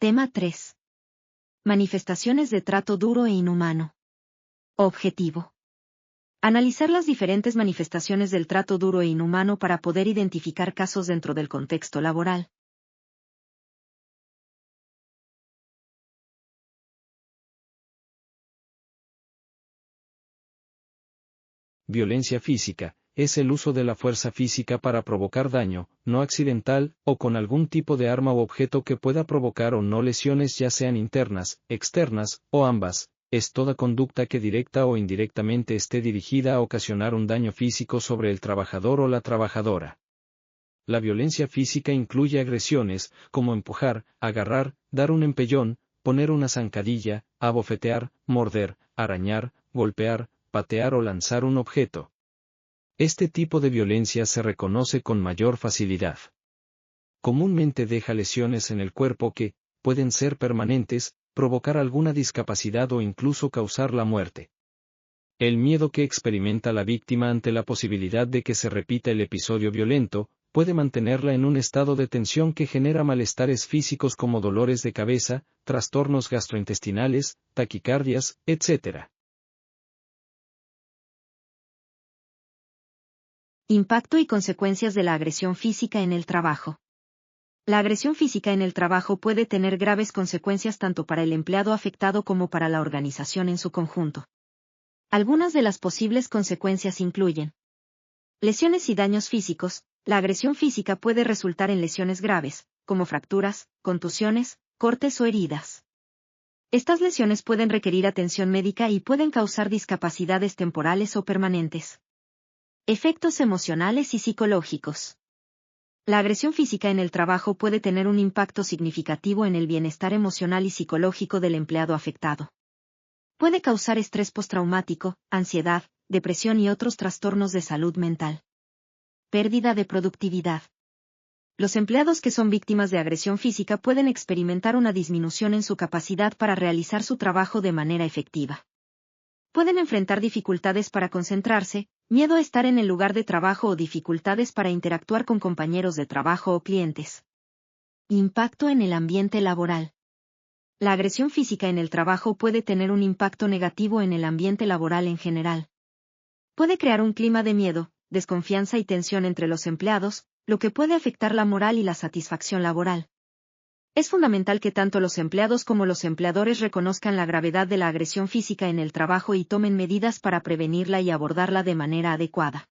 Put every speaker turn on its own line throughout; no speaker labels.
Tema 3. Manifestaciones de trato duro e inhumano. Objetivo. Analizar las diferentes manifestaciones del trato duro e inhumano para poder identificar casos dentro del contexto laboral.
Violencia física es el uso de la fuerza física para provocar daño, no accidental, o con algún tipo de arma u objeto que pueda provocar o no lesiones, ya sean internas, externas, o ambas. Es toda conducta que directa o indirectamente esté dirigida a ocasionar un daño físico sobre el trabajador o la trabajadora. La violencia física incluye agresiones, como empujar, agarrar, dar un empellón, poner una zancadilla, abofetear, morder, arañar, golpear, patear o lanzar un objeto. Este tipo de violencia se reconoce con mayor facilidad. Comúnmente deja lesiones en el cuerpo que, pueden ser permanentes, provocar alguna discapacidad o incluso causar la muerte. El miedo que experimenta la víctima ante la posibilidad de que se repita el episodio violento, puede mantenerla en un estado de tensión que genera malestares físicos como dolores de cabeza, trastornos gastrointestinales, taquicardias, etc.
Impacto y consecuencias de la agresión física en el trabajo. La agresión física en el trabajo puede tener graves consecuencias tanto para el empleado afectado como para la organización en su conjunto. Algunas de las posibles consecuencias incluyen lesiones y daños físicos. La agresión física puede resultar en lesiones graves, como fracturas, contusiones, cortes o heridas. Estas lesiones pueden requerir atención médica y pueden causar discapacidades temporales o permanentes. Efectos emocionales y psicológicos. La agresión física en el trabajo puede tener un impacto significativo en el bienestar emocional y psicológico del empleado afectado. Puede causar estrés postraumático, ansiedad, depresión y otros trastornos de salud mental. Pérdida de productividad. Los empleados que son víctimas de agresión física pueden experimentar una disminución en su capacidad para realizar su trabajo de manera efectiva. Pueden enfrentar dificultades para concentrarse, miedo a estar en el lugar de trabajo o dificultades para interactuar con compañeros de trabajo o clientes. Impacto en el ambiente laboral. La agresión física en el trabajo puede tener un impacto negativo en el ambiente laboral en general. Puede crear un clima de miedo, desconfianza y tensión entre los empleados, lo que puede afectar la moral y la satisfacción laboral. Es fundamental que tanto los empleados como los empleadores reconozcan la gravedad de la agresión física en el trabajo y tomen medidas para prevenirla y abordarla de manera adecuada.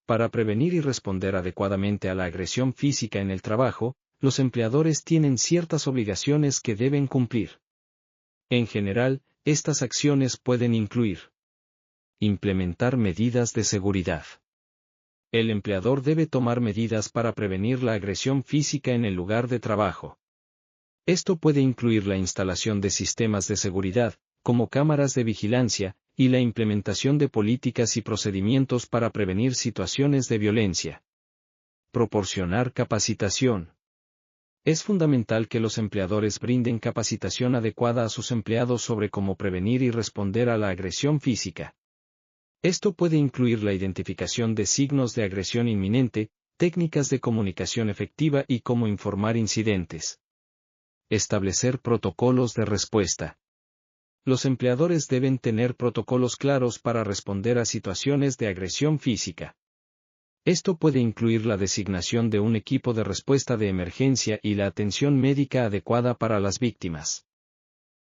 Para prevenir y responder adecuadamente a la agresión física en el trabajo, los empleadores tienen ciertas obligaciones que deben cumplir. En general, estas acciones pueden incluir: implementar medidas de seguridad. El empleador debe tomar medidas para prevenir la agresión física en el lugar de trabajo. Esto puede incluir la instalación de sistemas de seguridad, como cámaras de vigilancia, y la implementación de políticas y procedimientos para prevenir situaciones de violencia. Proporcionar capacitación. Es fundamental que los empleadores brinden capacitación adecuada a sus empleados sobre cómo prevenir y responder a la agresión física. Esto puede incluir la identificación de signos de agresión inminente, técnicas de comunicación efectiva y cómo informar incidentes. Establecer protocolos de respuesta. Los empleadores deben tener protocolos claros para responder a situaciones de agresión física. Esto puede incluir la designación de un equipo de respuesta de emergencia y la atención médica adecuada para las víctimas.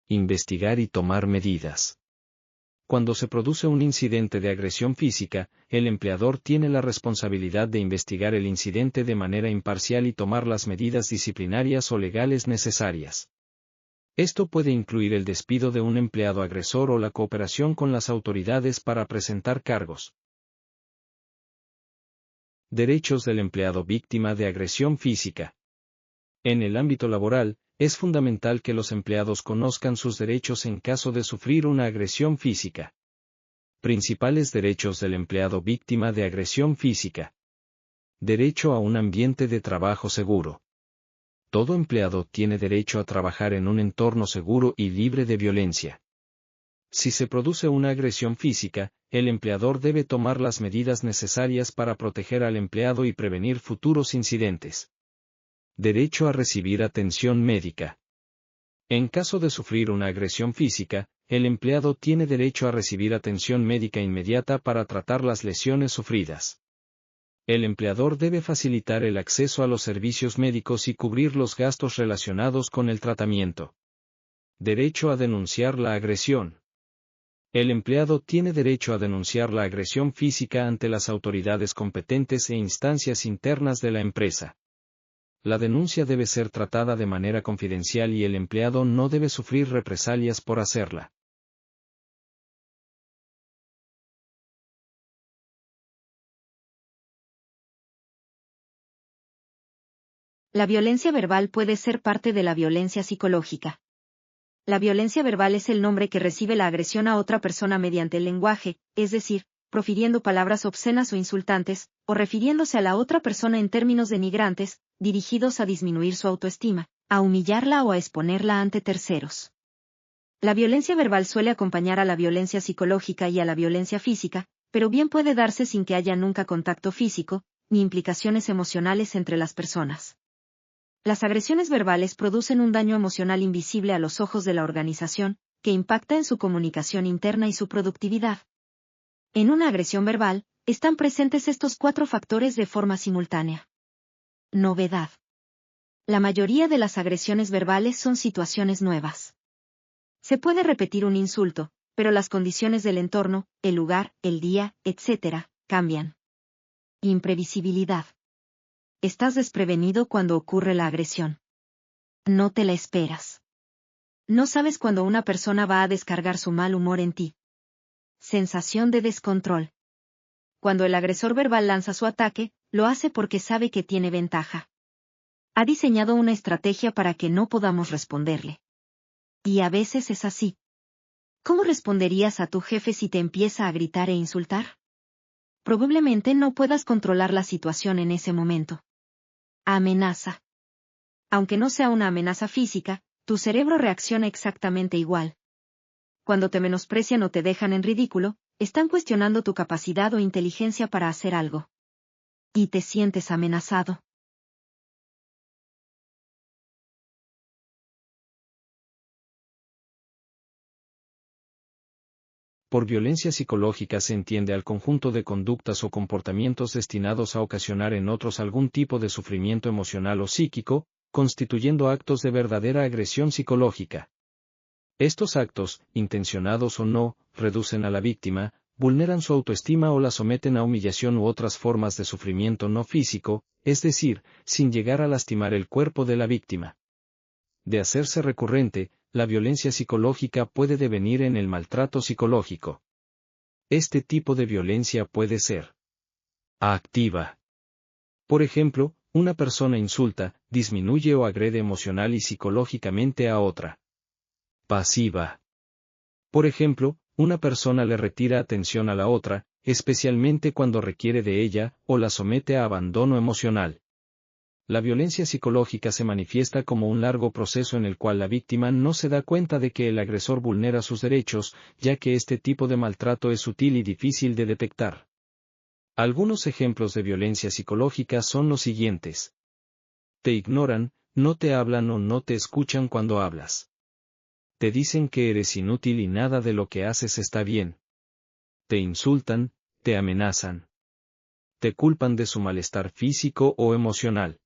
Investigar y tomar medidas. Cuando se produce un incidente de agresión física, el empleador tiene la responsabilidad de investigar el incidente de manera imparcial y tomar las medidas disciplinarias o legales necesarias. Esto puede incluir el despido de un empleado agresor o la cooperación con las autoridades para presentar cargos. Derechos del empleado víctima de agresión física. En el ámbito laboral, es fundamental que los empleados conozcan sus derechos en caso de sufrir una agresión física. Principales derechos del empleado víctima de agresión física. Derecho a un ambiente de trabajo seguro. Todo empleado tiene derecho a trabajar en un entorno seguro y libre de violencia. Si se produce una agresión física, el empleador debe tomar las medidas necesarias para proteger al empleado y prevenir futuros incidentes. Derecho a recibir atención médica. En caso de sufrir una agresión física, el empleado tiene derecho a recibir atención médica inmediata para tratar las lesiones sufridas. El empleador debe facilitar el acceso a los servicios médicos y cubrir los gastos relacionados con el tratamiento. Derecho a denunciar la agresión. El empleado tiene derecho a denunciar la agresión física ante las autoridades competentes e instancias internas de la empresa. La denuncia debe ser tratada de manera confidencial y el empleado no debe sufrir represalias por hacerla.
La violencia verbal puede ser parte de la violencia psicológica. La violencia verbal es el nombre que recibe la agresión a otra persona mediante el lenguaje, es decir, profiriendo palabras obscenas o insultantes, o refiriéndose a la otra persona en términos denigrantes, dirigidos a disminuir su autoestima, a humillarla o a exponerla ante terceros. La violencia verbal suele acompañar a la violencia psicológica y a la violencia física, pero bien puede darse sin que haya nunca contacto físico, ni implicaciones emocionales entre las personas. Las agresiones verbales producen un daño emocional invisible a los ojos de la organización, que impacta en su comunicación interna y su productividad. En una agresión verbal, están presentes estos 4 factores de forma simultánea. Novedad. La mayoría de las agresiones verbales son situaciones nuevas. Se puede repetir un insulto, pero las condiciones del entorno, el lugar, el día, etc., cambian. Imprevisibilidad. Estás desprevenido cuando ocurre la agresión. No te la esperas. No sabes cuándo una persona va a descargar su mal humor en ti. Sensación de descontrol. Cuando el agresor verbal lanza su ataque, lo hace porque sabe que tiene ventaja. Ha diseñado una estrategia para que no podamos responderle. Y a veces es así. ¿Cómo responderías a tu jefe si te empieza a gritar e insultar? Probablemente no puedas controlar la situación en ese momento. Amenaza. Aunque no sea una amenaza física, tu cerebro reacciona exactamente igual. Cuando te menosprecian o te dejan en ridículo, están cuestionando tu capacidad o inteligencia para hacer algo. Y te sientes amenazado.
Por violencia psicológica se entiende al conjunto de conductas o comportamientos destinados a ocasionar en otros algún tipo de sufrimiento emocional o psíquico, constituyendo actos de verdadera agresión psicológica. Estos actos, intencionados o no, reducen a la víctima, vulneran su autoestima o la someten a humillación u otras formas de sufrimiento no físico, es decir, sin llegar a lastimar el cuerpo de la víctima. De hacerse recurrente, la violencia psicológica puede devenir en el maltrato psicológico. Este tipo de violencia puede ser activa. Por ejemplo, una persona insulta, disminuye o agrede emocional y psicológicamente a otra. Pasiva. Por ejemplo, una persona le retira atención a la otra, especialmente cuando requiere de ella, o la somete a abandono emocional. La violencia psicológica se manifiesta como un largo proceso en el cual la víctima no se da cuenta de que el agresor vulnera sus derechos, ya que este tipo de maltrato es sutil y difícil de detectar. Algunos ejemplos de violencia psicológica son los siguientes. Te ignoran, no te hablan o no te escuchan cuando hablas. Te dicen que eres inútil y nada de lo que haces está bien. Te insultan, te amenazan. Te culpan de su malestar físico o emocional.